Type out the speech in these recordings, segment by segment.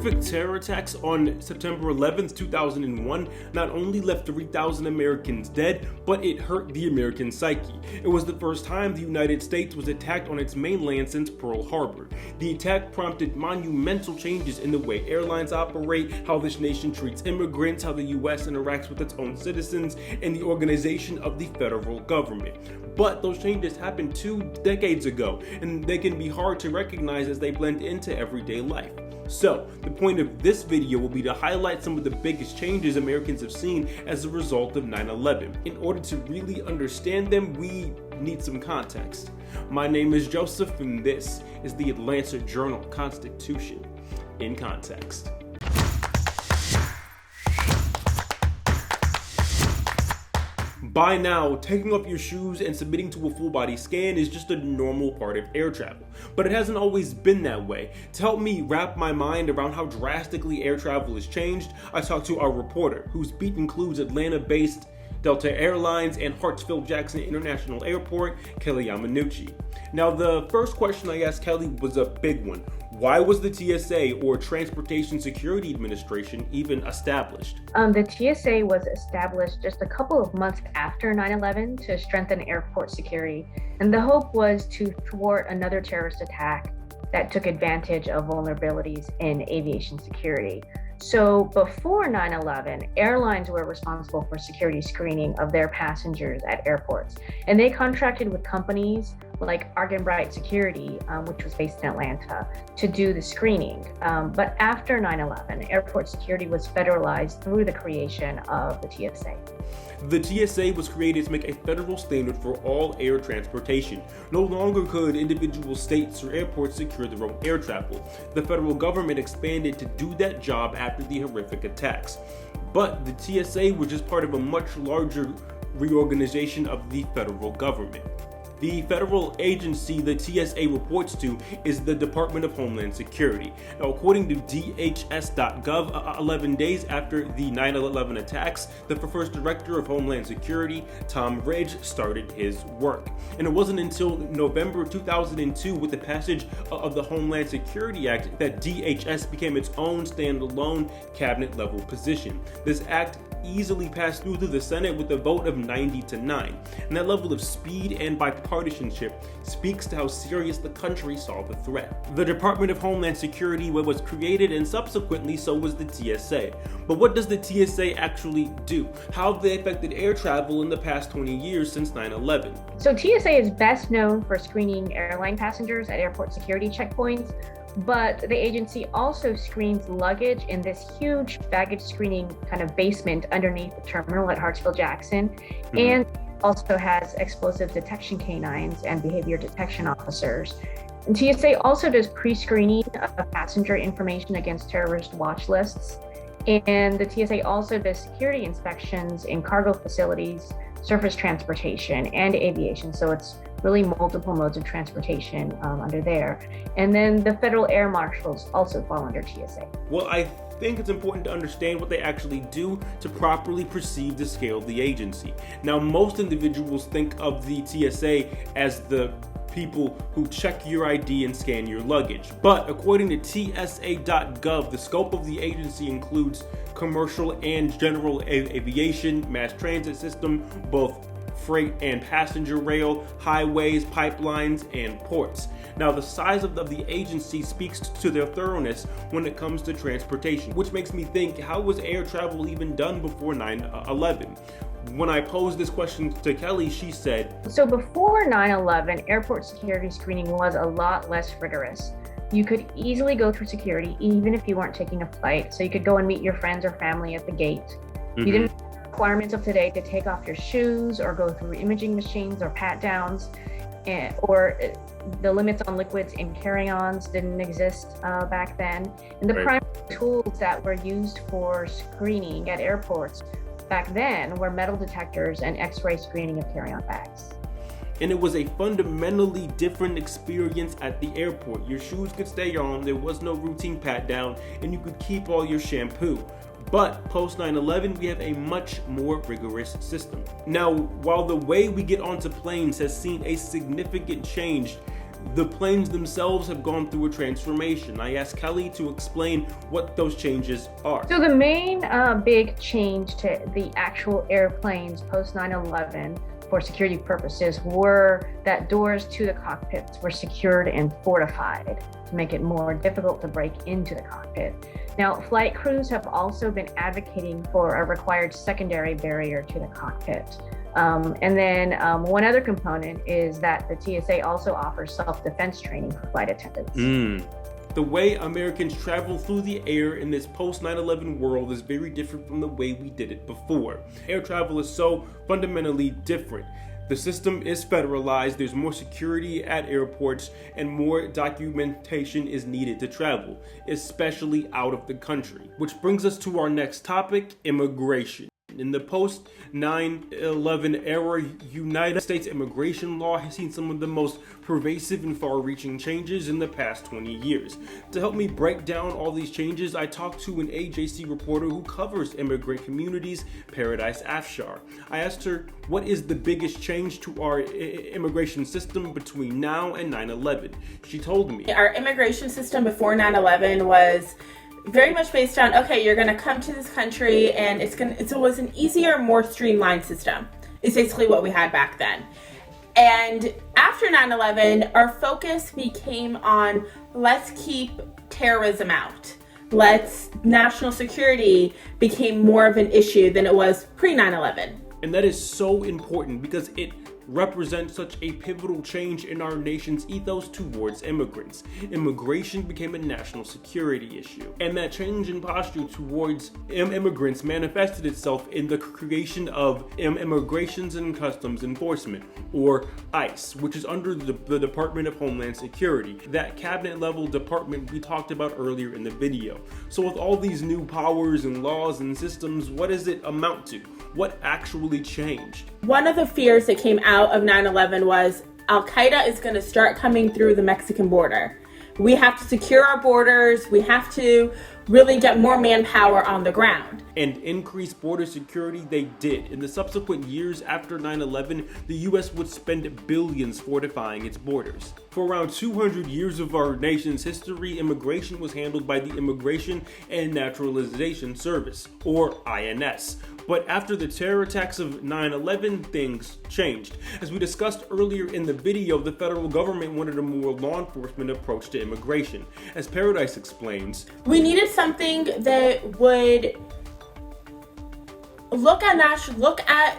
horrific terror attacks on September 11th, 2001 not only left 3,000 Americans dead, but it hurt the American psyche. It was the first time the United States was attacked on its mainland since Pearl Harbor. The attack prompted monumental changes in the way airlines operate, how this nation treats immigrants, how the US interacts with its own citizens, and the organization of the federal government. But those changes happened 2 decades ago, and they can be hard to recognize as they blend into everyday life. So, the point of this video will be to highlight some of the biggest changes Americans have seen as a result of 9/11. In order to really understand them, we need some context. My name is Joseph, and this is the Atlanta Journal-Constitution in Context. By now, taking off your shoes and submitting to a full-body scan is just a normal part of air travel, but it hasn't always been that way. To help me wrap my mind around how drastically air travel has changed, I talked to our reporter, whose beat includes Atlanta-based Delta Airlines and Hartsfield-Jackson International Airport, Kelly Yamanuchi. Now, the first question I asked Kelly was a big one. Why was the TSA, or Transportation Security Administration, even established? The TSA was established just a couple of months after 9/11 to strengthen airport security, and the hope was to thwart another terrorist attack that took advantage of vulnerabilities in aviation security. So before 9/11, airlines were responsible for security screening of their passengers at airports, and they contracted with companies like Argenbright Security, which was based in Atlanta, to do the screening. But after 9/11, airport security was federalized through the creation of the TSA. The TSA was created to make a federal standard for all air transportation. No longer could individual states or airports secure their own air travel. The federal government expanded to do that job after the horrific attacks. But the TSA was just part of a much larger reorganization of the federal government. The federal agency the TSA reports to is the Department of Homeland Security. Now, according to DHS.gov, 11 days after the 9/11 attacks, the first director of Homeland Security, Tom Ridge, started his work. And it wasn't until November 2002, with the passage of the Homeland Security Act, that DHS became its own standalone cabinet-level position. This act easily passed through the Senate with a vote of 90-9. And that level of speed and bipartisanship speaks to how serious the country saw the threat. The Department of Homeland Security was created, and subsequently so was the TSA. But what does the TSA actually do? How have they affected air travel in the past 20 years since 9/11? So TSA is best known for screening airline passengers at airport security checkpoints, but the agency also screens luggage in this huge baggage screening kind of basement underneath the terminal at Hartsfield-Jackson, and also has explosive detection canines and behavior detection officers. And TSA also does pre-screening of passenger information against terrorist watch lists, and the TSA also does security inspections in cargo facilities, surface transportation, and aviation. So it's really multiple modes of transportation under there. And then the federal air marshals also fall under TSA. Well, I think it's important to understand what they actually do to properly perceive the scale of the agency. Now, most individuals think of the TSA as the people who check your ID and scan your luggage. But according to TSA.gov, the scope of the agency includes commercial and general aviation, mass transit system, both freight and passenger rail, highways, pipelines, and ports. Now, the size of the agency speaks to their thoroughness when it comes to transportation, which makes me think, how was air travel even done before 9/11? When I posed this question to Kelly, she said, so before 9/11, airport security screening was a lot less rigorous. You could easily go through security even if you weren't taking a flight. So you could go and meet your friends or family at the gate. You didn't have the requirements of today to take off your shoes or go through imaging machines or pat downs, or the limits on liquids in carry-ons didn't exist back then. And the primary tools that were used for screening at airports back then were metal detectors and x-ray screening of carry-on bags. And it was a fundamentally different experience at the airport. Your shoes could stay on, there was no routine pat down, and you could keep all your shampoo. But post 9/11, we have a much more rigorous system. Now, while the way we get onto planes has seen a significant change, The planes themselves have gone through a transformation. I asked Kelly to explain what those changes are. So the main big change to the actual airplanes post 9/11 for security purposes were that doors to the cockpits were secured and fortified to make it more difficult to break into the cockpit. Now, flight crews have also been advocating for a required secondary barrier to the cockpit. And then one other component is that the TSA also offers self-defense training for flight attendants. The way Americans travel through the air in this post 9/11 world is very different from the way we did it before. Air travel is so fundamentally different. The system is federalized, there's more security at airports, and more documentation is needed to travel, especially out of the country. Which brings us to our next topic, immigration. In the post 9/11 era, United States immigration law has seen some of the most pervasive and far-reaching changes in the past 20 years. To help me break down all these changes, I talked to an AJC reporter who covers immigrant communities, Paradise Afshar. I asked her, what is the biggest change to our immigration system between now and 9/11? She told me. Our immigration system before 9/11 was very much based on, okay, you're going to come to this country and it was an easier, more streamlined system. It's basically what we had back then. And after 9/11, our focus became on let's keep terrorism out. National security became more of an issue than it was pre 9/11. And that is so important because it represents such a pivotal change in our nation's ethos towards immigrants. Immigration became a national security issue, and that change in posture towards immigrants manifested itself in the creation of Immigrations and Customs Enforcement, or ICE, which is under the Department of Homeland Security, that cabinet-level department we talked about earlier in the video. So with all these new powers and laws and systems, what does it amount to? What actually changed? One of the fears that came out of 9/11 was Al-Qaeda is going to start coming through the Mexican border. We have to secure our borders. We have to really get more manpower on the ground. And increase border security they did. In the subsequent years after 9/11, the US would spend billions fortifying its borders. For around 200 years of our nation's history, immigration was handled by the Immigration and Naturalization Service, or INS. But after the terror attacks of 9/11, things changed. As we discussed earlier in the video, the federal government wanted a more law enforcement approach to immigration. As Paradise explains, we needed something that would look at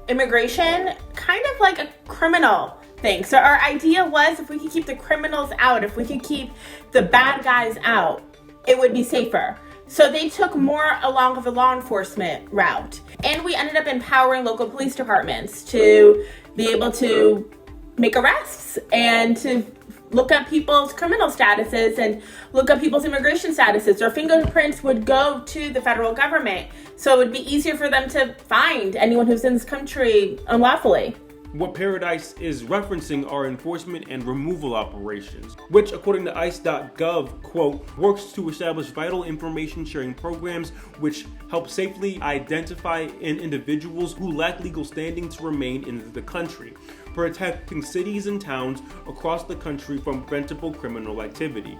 immigration kind of like a criminal thing. So our idea was if we could keep the criminals out, if we could keep the bad guys out, it would be safer. So they took more along of the law enforcement route. And we ended up empowering local police departments to be able to make arrests and to look up people's criminal statuses and look up people's immigration statuses. Their fingerprints would go to the federal government, so it would be easier for them to find anyone who's in this country unlawfully. What Paradise is referencing are enforcement and removal operations, which according to ICE.gov, quote, works to establish vital information sharing programs which help safely identify individuals who lack legal standing to remain in the country, protecting cities and towns across the country from preventable criminal activity.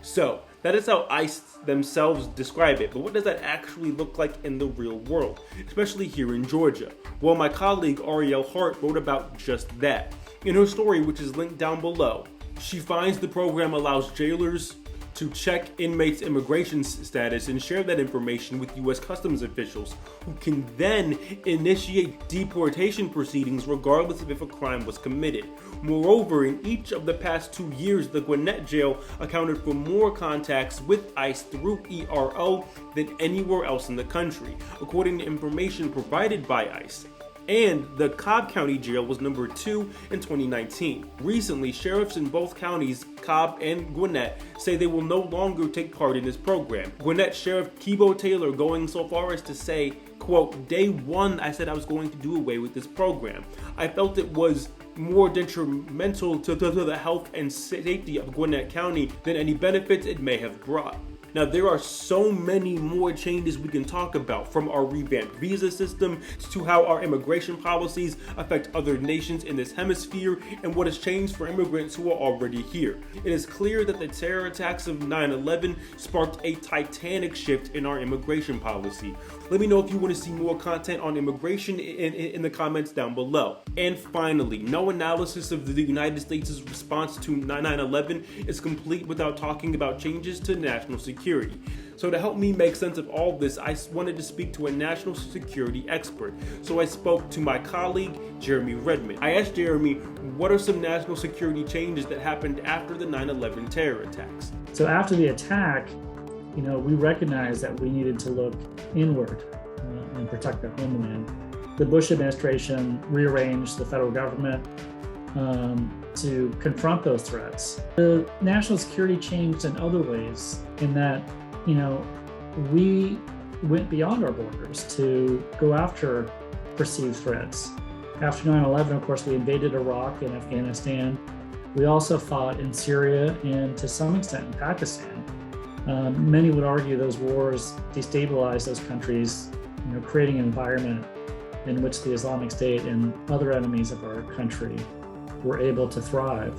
So, that is how ICE themselves describe it, but what does that actually look like in the real world, especially here in Georgia? Well, my colleague Ariel Hart wrote about just that. In her story, which is linked down below, she finds the program allows jailers to check inmates' immigration status and share that information with U.S. Customs officials, who can then initiate deportation proceedings regardless of if a crime was committed. Moreover, in each of the past 2 years, the Gwinnett jail accounted for more contacts with ICE through ERO than anywhere else in the country, according to information provided by ICE. And the Cobb County Jail was number 2 in 2019. Recently, sheriffs in both counties, Cobb and Gwinnett, say they will no longer take part in this program. Gwinnett Sheriff Kibo Taylor going so far as to say, quote, "Day one, I said I was going to do away with this program. I felt it was more detrimental to the health and safety of Gwinnett County than any benefits it may have brought." Now, there are so many more changes we can talk about, from our revamped visa system to how our immigration policies affect other nations in this hemisphere and what has changed for immigrants who are already here. It is clear that the terror attacks of 9/11 sparked a titanic shift in our immigration policy. Let me know if you want to see more content on immigration in the comments down below. And finally, no analysis of the United States' response to 9/11 is complete without talking about changes to national security. So to help me make sense of all this, I wanted to speak to a national security expert. So I spoke to my colleague, Jeremy Redmond. I asked Jeremy, what are some national security changes that happened after the 9/11 terror attacks? So after the attack, we recognized that we needed to look inward and protect the homeland. The Bush administration rearranged the federal government to confront those threats. The national security changed in other ways in that, we went beyond our borders to go after perceived threats. After 9/11, of course, we invaded Iraq and Afghanistan. We also fought in Syria and to some extent in Pakistan. Many would argue those wars destabilized those countries, creating an environment in which the Islamic State and other enemies of our country were able to thrive.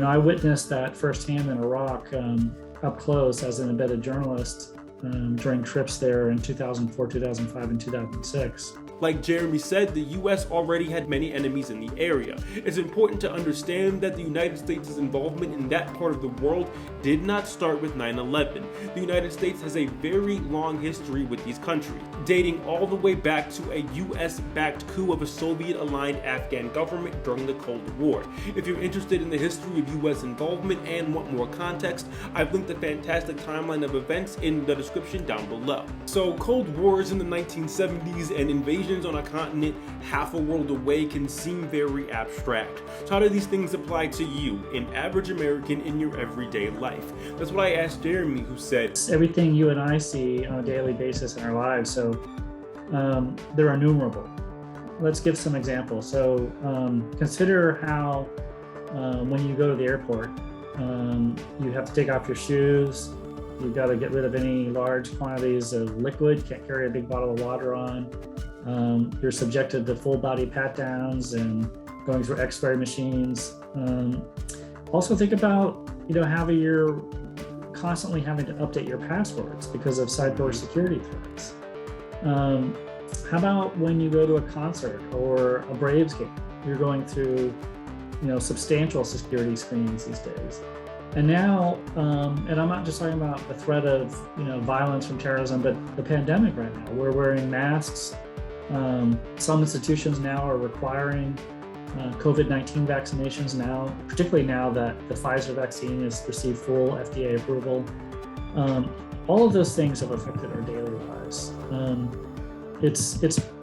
I witnessed that firsthand in Iraq up close as an embedded journalist during trips there in 2004, 2005, and 2006. Like Jeremy said, the US already had many enemies in the area. It's important to understand that the United States' involvement in that part of the world did not start with 9/11. The United States has a very long history with these countries, dating all the way back to a US-backed coup of a Soviet-aligned Afghan government during the Cold War. If you're interested in the history of US involvement and want more context, I've linked a fantastic timeline of events in the description down below. So Cold Wars in the 1970s and invasions on a continent half a world away can seem very abstract. So how do these things apply to you, an average American, in your everyday life? That's what I asked Jeremy, who said, everything you and I see on a daily basis in our lives, so they're innumerable. Let's give some examples. So consider how when you go to the airport, you have to take off your shoes. You've got to get rid of any large quantities of liquid. Can't carry a big bottle of water on. You're subjected to full body pat downs and going through x-ray machines. Also think about, you're constantly having to update your passwords because of cyber security threats. How about when you go to a concert or a Braves game? You're going through, substantial security screenings these days. And now, and I'm not just talking about the threat of, violence from terrorism, but the pandemic right now. We're wearing masks. Some institutions now are requiring COVID-19 vaccinations now, particularly now that the Pfizer vaccine has received full FDA approval. All of those things have affected our daily lives.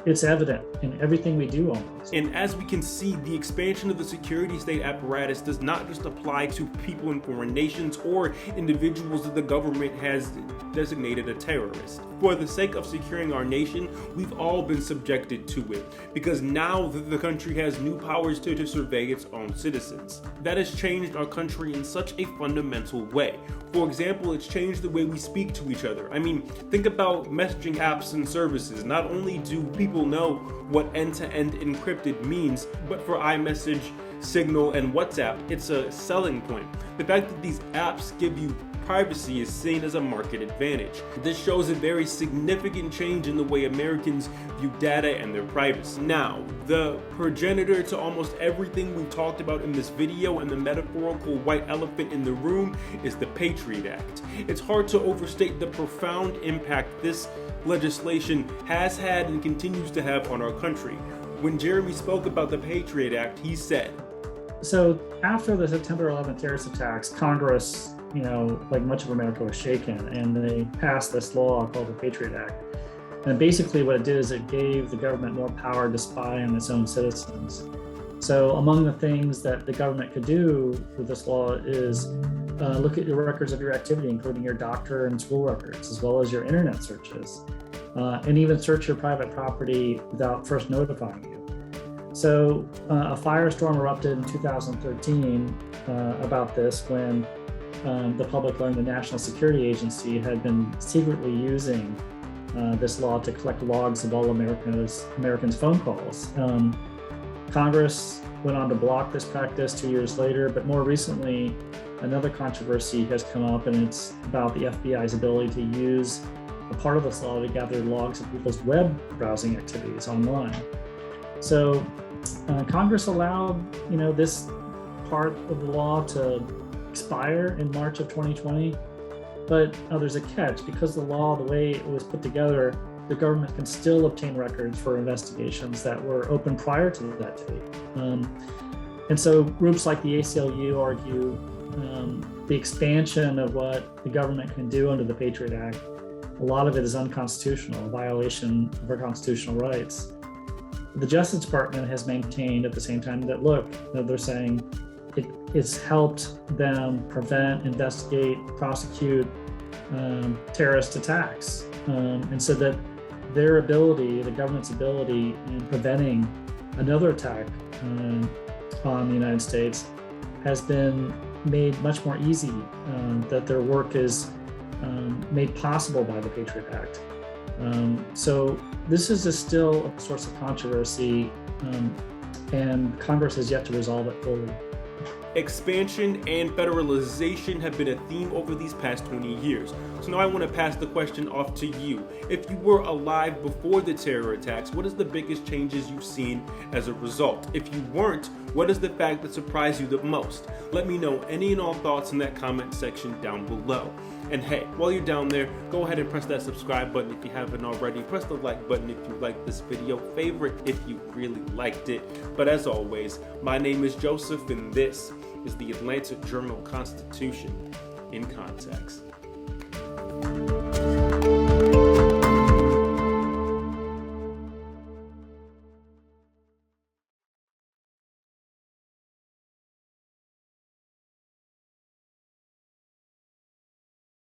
It's evident in everything we do almost. And as we can see, the expansion of the security state apparatus does not just apply to people in foreign nations or individuals that the government has designated a terrorist. For the sake of securing our nation, we've all been subjected to it, because now the country has new powers to survey its own citizens. That has changed our country in such a fundamental way. For example, it's changed the way we speak to each other. Think about messaging apps and services. Not only do people know what end-to-end encrypted means, but for iMessage, Signal, and WhatsApp, it's a selling point. The fact that these apps give you privacy is seen as a market advantage. This shows a very significant change in the way Americans view data and their privacy. Now, the progenitor to almost everything we've talked about in this video and the metaphorical white elephant in the room is the Patriot Act. It's hard to overstate the profound impact this legislation has had and continues to have on our country. When Jeremy spoke about the Patriot Act, he said, so after the September 11th terrorist attacks, Congress, like much of America, was shaken, and they passed this law called the Patriot Act. And basically what it did is it gave the government more power to spy on its own citizens. So among the things that the government could do with this law is look at your records of your activity, including your doctor and school records, as well as your internet searches, and even search your private property without first notifying you. So a firestorm erupted in 2013 about this when the public learned the National Security Agency had been secretly using this law to collect logs of all Americans' phone calls. Congress went on to block this practice 2 years later, but more recently, another controversy has come up, and it's about the FBI's ability to use a part of this law to gather logs of people's web browsing activities online. So Congress allowed, this part of the law to expire in March of 2020, but there's a catch. Because the law, the way it was put together, the government can still obtain records for investigations that were open prior to that date. And so groups like the ACLU argue the expansion of what the government can do under the Patriot Act, a lot of it is unconstitutional, a violation of our constitutional rights. The Justice Department has maintained at the same time that, look, they're saying it's helped them prevent, investigate, prosecute terrorist attacks. And so that their ability, the government's ability in preventing another attack on the United States has been made much more easy, that their work is made possible by the Patriot Act. So this is still a source of controversy, and Congress has yet to resolve it fully. Expansion and federalization have been a theme over these past 20 years. So now I want to pass the question off to you. If you were alive before the terror attacks, what is the biggest changes you've seen as a result? If you weren't, what is the fact that surprised you the most? Let me know any and all thoughts in that comment section down below. And hey, while you're down there, go ahead and press that subscribe button if you haven't already. Press the like button if you liked this video. Favorite if you really liked it. But as always, my name is Joseph, and this is the Atlanta Journal-Constitution in Context.